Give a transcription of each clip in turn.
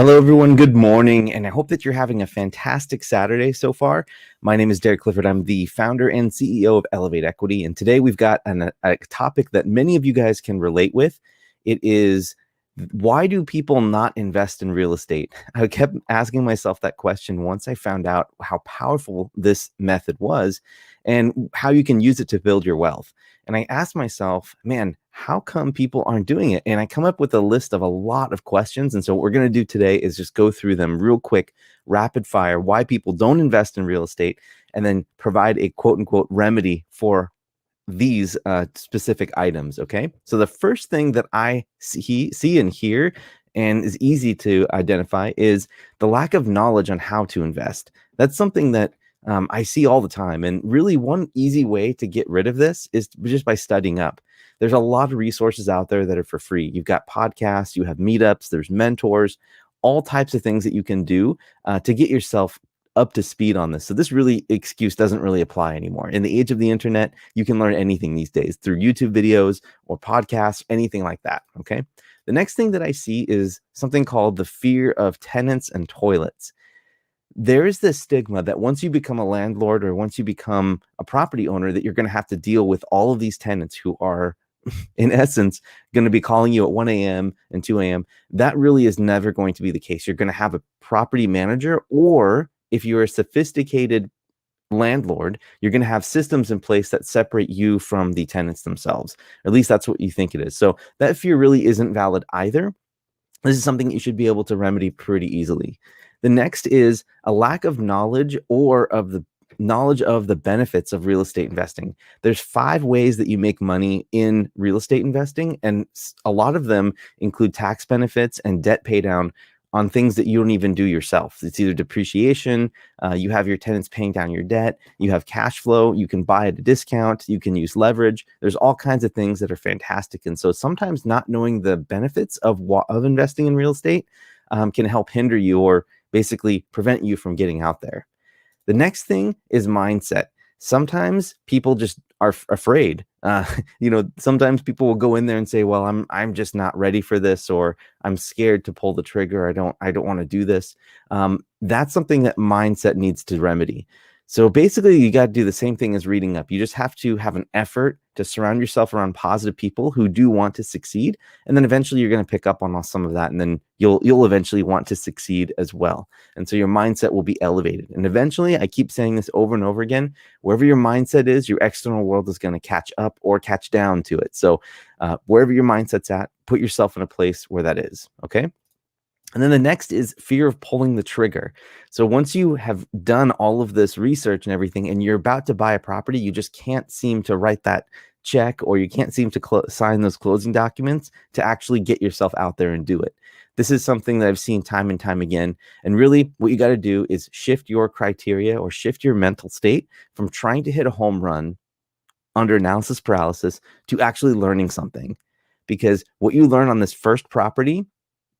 Hello, everyone. Good morning, and I hope that you're having a fantastic Saturday so far. My name is Derek Clifford. I'm the founder and CEO of Elevate Equity, and today we've got a topic that many of you guys can relate with. It is, why do people not invest in real estate? I kept asking myself that question once I found out how powerful this method was and how you can use it to build your wealth. And I asked myself, man, how come people aren't doing it? And I come up with a list of a lot of questions. And so what we're going to do today is just go through them real quick, rapid fire, why people don't invest in real estate, and then provide a quote unquote remedy for these specific items. Okay. So the first thing that I see and hear and is easy to identify is the lack of knowledge on how to invest. That's something that I see all the time. And really, one easy way to get rid of this is just by studying up. There's a lot of resources out there that are for free. You've got podcasts, you have meetups, there's mentors, all types of things that you can do to get yourself up to speed on this. So this really excuse doesn't really apply anymore. In the age of the internet, you can learn anything these days through YouTube videos or podcasts, anything like that. Okay. The next thing that I see is something called the fear of tenants and toilets. There is this stigma that once you become a landlord or once you become a property owner, that you're going to have to deal with all of these tenants who are, in essence, going to be calling you at 1 a.m. and 2 a.m. That really is never going to be the case. You're going to have a property manager, or if you're a sophisticated landlord, you're going to have systems in place that separate you from the tenants themselves. At least that's what you think it is. So that fear really isn't valid either. This is something that you should be able to remedy pretty easily. The next is a lack of knowledge or of the knowledge of the benefits of real estate investing. There's 5 ways that you make money in real estate investing, and a lot of them include tax benefits and debt pay down on things that you don't even do yourself. It's either depreciation, you have your tenants paying down your debt, you have cash flow, you can buy at a discount, you can use leverage. There's all kinds of things that are fantastic. And so sometimes not knowing the benefits of investing in real estate can help hinder you or basically prevent you from getting out there. The next thing is mindset. Sometimes people just are afraid. Sometimes people will go in there and say, well, I'm just not ready for this, or I'm scared to pull the trigger. I don't want to do this. That's something that mindset needs to remedy. So basically, you got to do the same thing as reading up. You just have to have an effort to surround yourself around positive people who do want to succeed. And then eventually you're going to pick up on some of that. And then you'll eventually want to succeed as well. And so your mindset will be elevated. And eventually, I keep saying this over and over again, wherever your mindset is, your external world is going to catch up or catch down to it. So wherever your mindset's at, put yourself in a place where that is. Okay. And then the next is fear of pulling the trigger. So once you have done all of this research and everything, and you're about to buy a property, you just can't seem to write that check, or you can't seem to sign those closing documents to actually get yourself out there and do it. This is something that I've seen time and time again. And really what you got to do is shift your criteria or shift your mental state from trying to hit a home run under analysis paralysis to actually learning something. Because what you learn on this first property,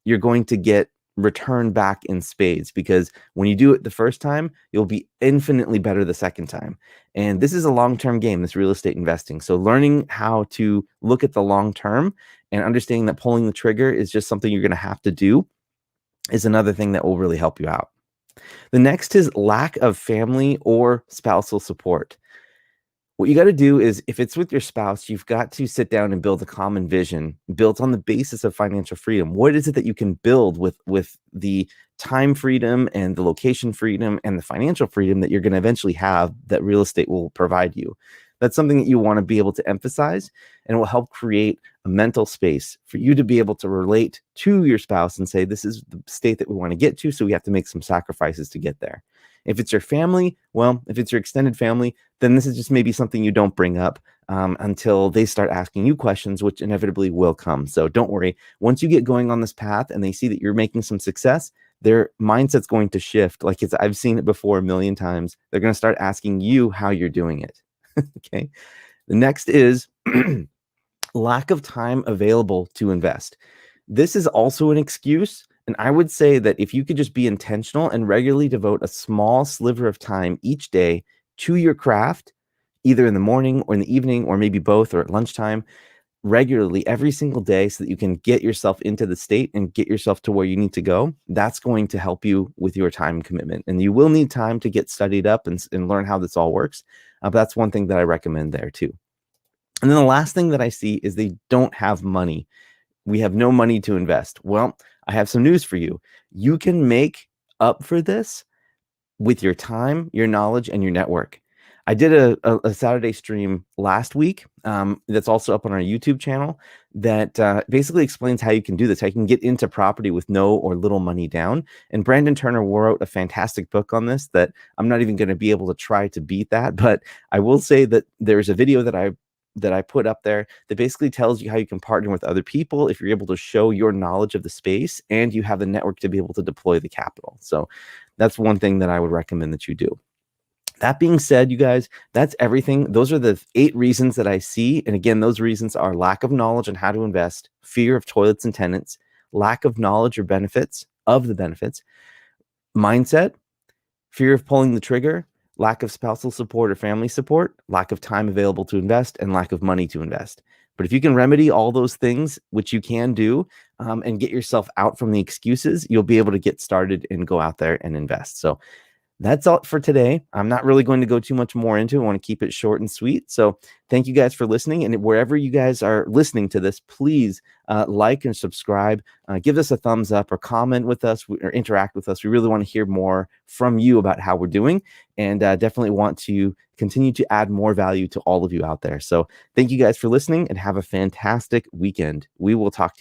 you're going to get returned back in spades, because when you do it the first time, you'll be infinitely better the second time. And this is a long-term game, this real estate investing. So learning how to look at the long term and understanding that pulling the trigger is just something you're going to have to do is another thing that will really help you out. The next is lack of family or spousal support. What you got to do is, if it's with your spouse, you've got to sit down and build a common vision built on the basis of financial freedom. What is it that you can build with the time freedom and the location freedom and the financial freedom that you're going to eventually have that real estate will provide you? That's something that you want to be able to emphasize, and it will help create a mental space for you to be able to relate to your spouse and say, this is the state that we want to get to, so we have to make some sacrifices to get there. If it's your family, well, if it's your extended family, then this is just maybe something you don't bring up until they start asking you questions, which inevitably will come. So don't worry. Once you get going on this path and they see that you're making some success, their mindset's going to shift. I've seen it before a million times. They're going to start asking you how you're doing it. Okay. The next is lack of time available to invest. This is also an excuse. And I would say that if you could just be intentional and regularly devote a small sliver of time each day to your craft, either in the morning or in the evening, or maybe both, or at lunchtime, regularly every single day so that you can get yourself into the state and get yourself to where you need to go, that's going to help you with your time commitment. And you will need time to get studied up and learn how this all works. But that's one thing that I recommend there too. And then the last thing that I see is they don't have money. We have no money to invest. Well, I have some news for you. You can make up for this with your time, your knowledge, and your network. I did a Saturday stream last week that's also up on our YouTube channel that basically explains how you can do this, how you can get into property with no or little money down. And Brandon Turner wrote a fantastic book on this that I'm not even going to be able to try to beat that. But I will say that there's a video that I put up there that basically tells you how you can partner with other people if you're able to show your knowledge of the space and you have the network to be able to deploy the capital. So that's one thing that I would recommend that you do. That being said, you guys, that's everything. Those are the 8 reasons that I see. And again, those reasons are lack of knowledge on how to invest, fear of toilets and tenants, lack of knowledge or benefits of the benefits, mindset, fear of pulling the trigger, lack of spousal support or family support, lack of time available to invest, and lack of money to invest. But if you can remedy all those things, which you can do, and get yourself out from the excuses, you'll be able to get started and go out there and invest. So that's all for today. I'm not really going to go too much more into it. I want to keep it short and sweet. So thank you guys for listening. And wherever you guys are listening to this, please like and subscribe. Give us a thumbs up or comment with us or interact with us. We really want to hear more from you about how we're doing, and definitely want to continue to add more value to all of you out there. So thank you guys for listening and have a fantastic weekend. We will talk to you